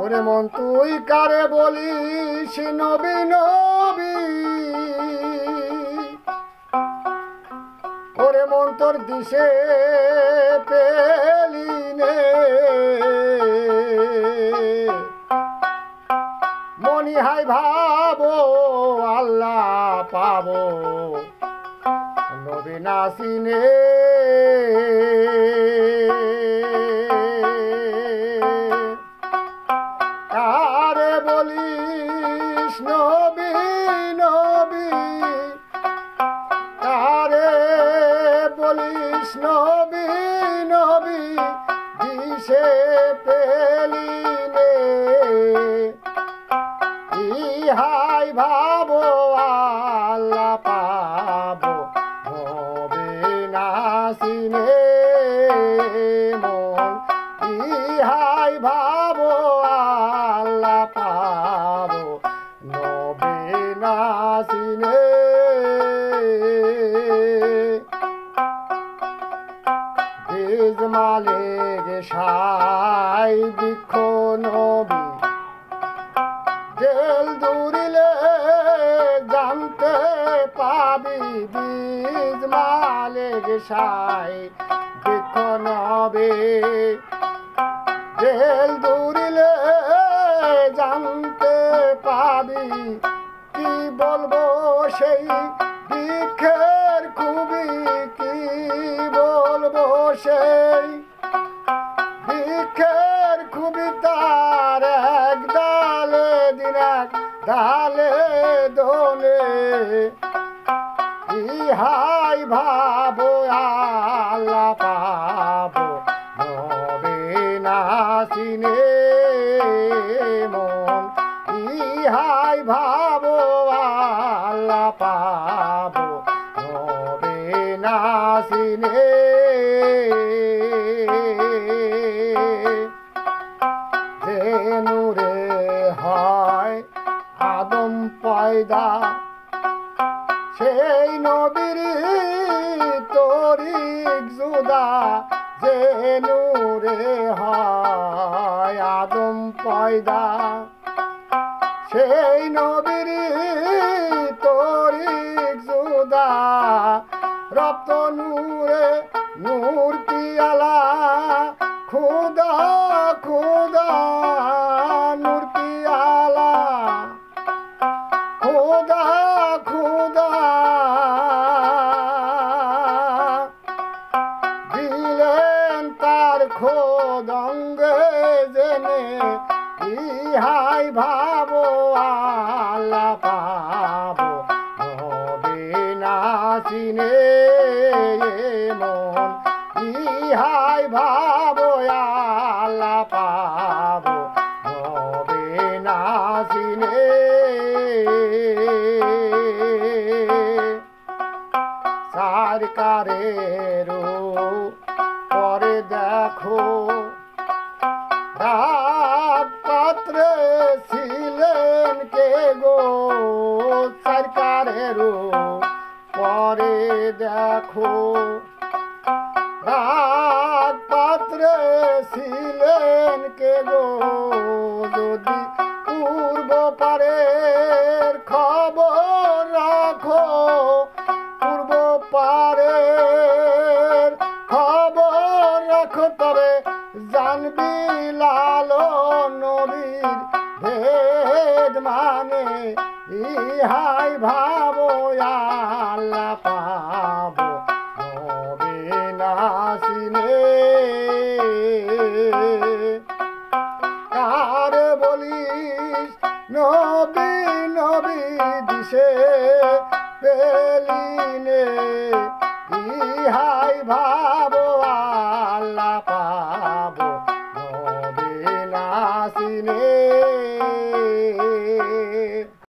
ওরে মন তুই কারে বলিস নবী নবী, ওরে মন তোর দিশে পেলি নে, মনি হাই ভাবো আল্লাহ পাবো নবী নাসিনে। কারে বলিস নবী নবী, কারে বলিস নবী নবী, দিশে পেলি নে, ইহাই ভাবো আল্লাহ পাবো নবী নাসিনে। মন ইহাই ভাবো আল্লাহ পাবো নবী নাসিনে। বীজ মালিক সাই বৃক্ষ নবী, জেল দূরিলে জানতে পাবি, বীজ মালিক সাই বৃক্ষ নবী, জেল দূরিলে জানতে পাবি। কি বলবো সেই বৃক্ষের খুবই, কি বলবো সেই বৃক্ষের খুবই, তার এক ডালে দিন এক ডালে দোলে, ইহাই ভাবো আল্লাহ পাবো নবী নাসিনে। মন ইহাই ভাবো আল্লাহ পাবো নবী নাসিনে। যে নূরে হয় আদম পয়দা, সেই নবীর তরিক জুদা, যে নূরে হয় আদম পয়দা, সেই নবীর তরিক জুদা। রপ্ত নূরে নূর পিয়ালা, খুদা খুদা নূর পিয়ালা, খুদা খুদা দিলেন তার খোদঙ্গে জেনে, ইহাই ভাবো আল্লাহ পাবো নবী নাসিনে। মন ইহাই ভাবো আল্লাহ পাবো নবী নাসিনে। সরকারের পরে দেখো রাত পাত্রে ছিলেন কে গো, সরকারের পরে দেখো রাত পাত্রে ছিলেন কে গো। যদি পূর্ব পারের খবর রাখো, পূর্ব পারের খবর রাখো, তবে জানবি লালন নবীর ভেদ মানে, ইহাই ভাবো আল্লাহ পাবো নবী নাসিনে। কারে বলিস নবী নবী, দিশে পেলি নে, ইহাই ভাবো